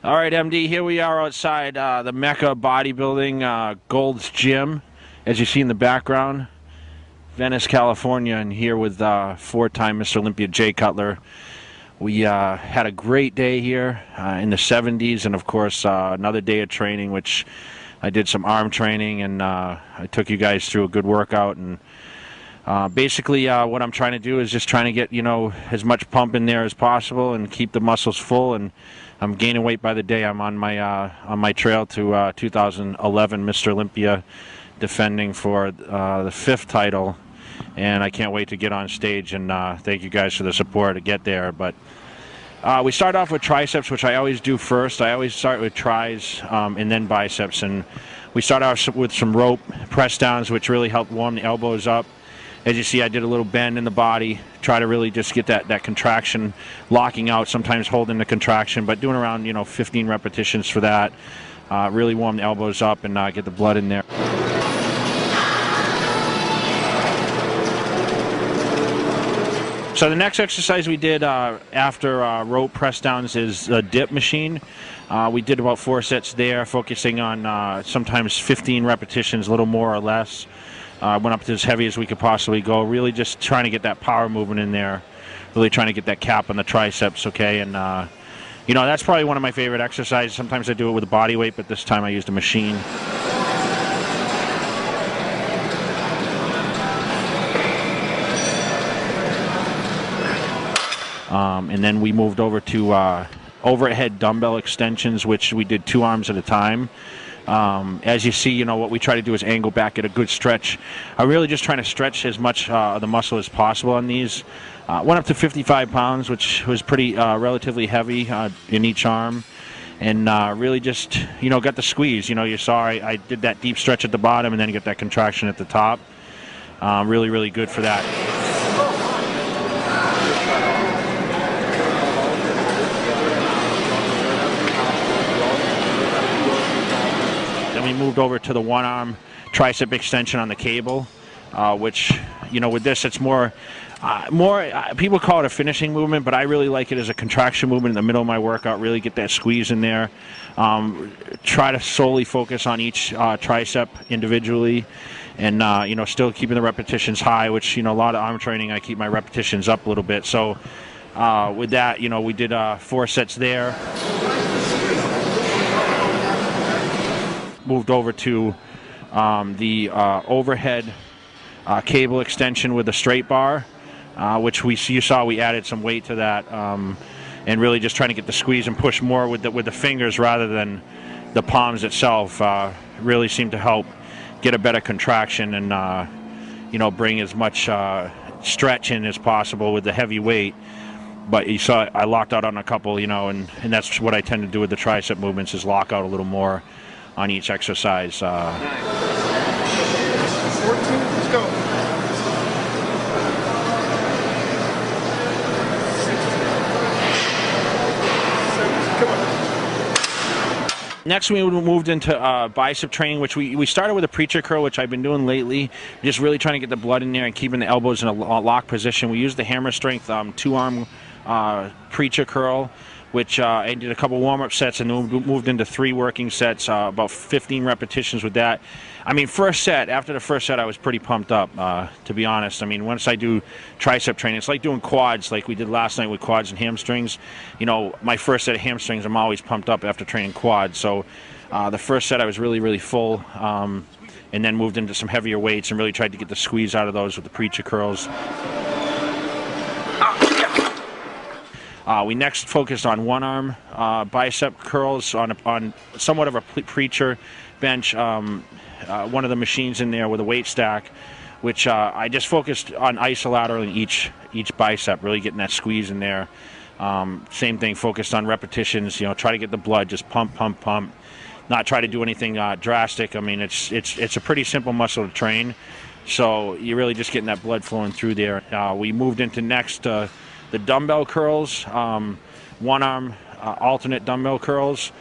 All right, MD, here we are outside the Mecca Bodybuilding Gold's Gym, as you see in the background, Venice, California, and here with four-time Mr. Olympia Jay Cutler. We had a great day here in the 70s, and of course another day of training, which I did some arm training, and I took you guys through a good workout. And basically what I'm trying to do is just trying to get, as much pump in there as possible and keep the muscles full. And I'm gaining weight by the day. I'm on my trail to 2011 Mr. Olympia, defending for the 5th title, and I can't wait to get on stage. And thank you guys for the support to get there. But we start off with triceps, which I always do first. I always start with tris and then biceps, and we start off with some rope press downs, which really help warm the elbows up. As you see, I did a little bend in the body, try to really just get that contraction, locking out, sometimes holding the contraction, but doing around 15 repetitions for that. Really warm the elbows up and get the blood in there. So the next exercise we did after rope press downs is a dip machine. We did about 4 sets there, focusing on sometimes 15 repetitions, a little more or less. Went up to as heavy as we could possibly go, really just trying to get that power movement in there, really trying to get that cap on the triceps, okay? And, that's probably one of my favorite exercises. Sometimes I do it with a body weight, but this time I used a machine. And then we moved over to overhead dumbbell extensions, which we did 2 arms at a time. As you see, what we try to do is angle back, get a good stretch. I'm really just trying to stretch as much of the muscle as possible on these. Went up to 55 pounds, which was pretty relatively heavy in each arm. And really just, got the squeeze. You saw I did that deep stretch at the bottom and then get that contraction at the top. Really, really good for that. We moved over to the 1-arm tricep extension on the cable, which, with this, it's more people call it a finishing movement, but I really like it as a contraction movement in the middle of my workout, really get that squeeze in there. Try to solely focus on each tricep individually, and, still keeping the repetitions high, which, a lot of arm training, I keep my repetitions up a little bit. So with that, we did 4 sets there. Moved over to the overhead cable extension with a straight bar, which you saw we added some weight to that, and really just trying to get the squeeze and push more with the fingers rather than the palms itself. Really seemed to help get a better contraction and bring as much stretch in as possible with the heavy weight. But you saw I locked out on a couple, and that's what I tend to do with the tricep movements, is lock out a little more on each exercise. 14, let's go. Next, we moved into bicep training, which we started with a preacher curl, which I've been doing lately, just really trying to get the blood in there and keeping the elbows in a lock position. We used the hammer strength 2-arm preacher curl, which I did a couple warm-up sets and then moved into 3 working sets, about 15 repetitions with that. I mean, after the first set, I was pretty pumped up, to be honest. I mean, once I do tricep training, it's like doing quads, like we did last night with quads and hamstrings. My first set of hamstrings, I'm always pumped up after training quads. So the first set, I was really, really full, and then moved into some heavier weights and really tried to get the squeeze out of those with the preacher curls. We next focused on 1-arm bicep curls on somewhat of a preacher bench, one of the machines in there with a weight stack, which I just focused on isolateral in each bicep, really getting that squeeze in there. Same thing, focused on repetitions, try to get the blood, just pump, pump, pump, not try to do anything drastic. I mean, it's a pretty simple muscle to train, so you're really just getting that blood flowing through there. We moved into next the dumbbell curls, 1-arm alternate dumbbell curls,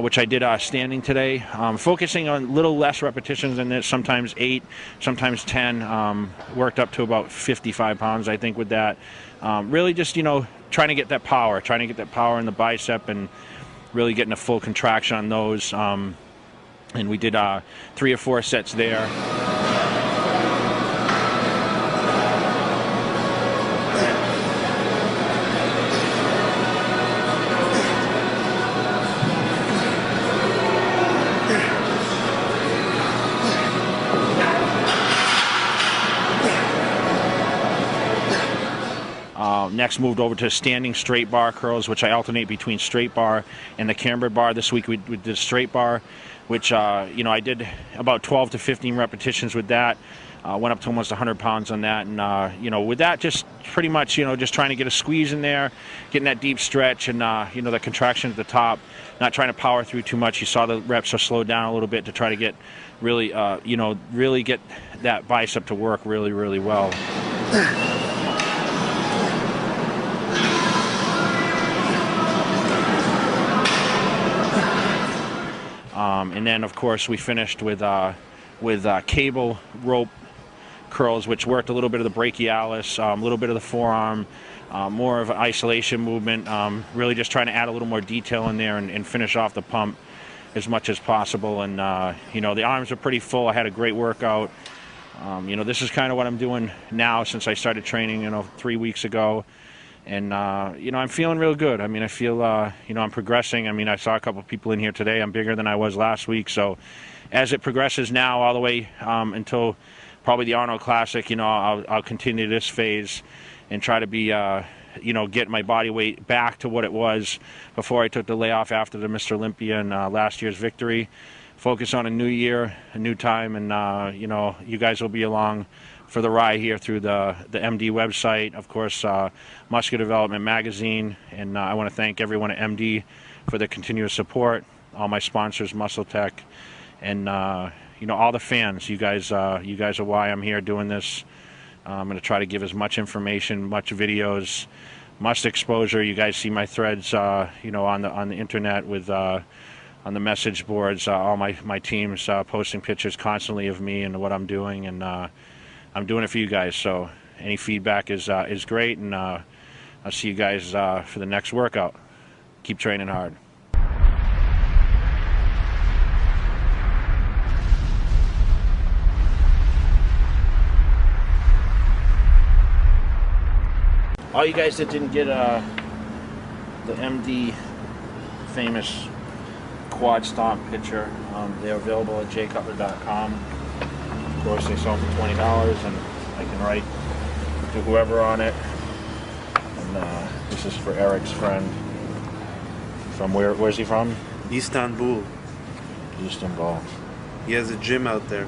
which I did standing today, focusing on a little less repetitions than this, sometimes 8, sometimes 10, worked up to about 55 pounds, I think, with that. Really just, trying to get that power in the bicep and really getting a full contraction on those. And we did 3 or 4 sets there. Next moved over to standing straight bar curls, which I alternate between straight bar and the cambered bar. This week we did straight bar, which you know, I did about 12 to 15 repetitions with that. Went up to almost 100 pounds on that, and you know, with that, just pretty much, you know, just trying to get a squeeze in there, getting that deep stretch, and you know, the contraction at the top. Not trying to power through too much. You saw the reps are slowed down a little bit to try to get really, you know, really get that bicep to work really, really well. And then, of course, we finished with cable rope curls, which worked a little bit of the brachialis, a little bit of the forearm, more of an isolation movement, really just trying to add a little more detail in there and finish off the pump as much as possible. And, you know, the arms are pretty full. I had a great workout. You know, this is kind of what I'm doing now since I started training, you know, 3 weeks ago. And, you know, I'm feeling real good. I mean, I feel, you know, I'm progressing. I mean, I saw a couple of people in here today. I'm bigger than I was last week. So as it progresses now all the way until probably the Arnold Classic, you know, I'll continue this phase and try to be, you know, get my body weight back to what it was before I took the layoff after the Mr. Olympia and last year's victory. Focus on a new year, a new time, and, you know, you guys will be along for the ride here through the MD website, of course, Muscular Development Magazine, and I want to thank everyone at MD for the continuous support, all my sponsors, Muscle Tech, and you know, all the fans. You guys are why I'm here doing this. I'm going to try to give as much information, much videos, much exposure. You guys see my threads, you know, on the internet with on the message boards, all my teams posting pictures constantly of me and what I'm doing, and I'm doing it for you guys, so any feedback is great, and I'll see you guys for the next workout. Keep training hard. All you guys that didn't get the MD famous quad stomp picture, they're available at jcutler.com. Of course, they sell them for $20, and I can write to whoever on it. And this is for Eric's friend. From where's he from? Istanbul. Istanbul. He has a gym out there.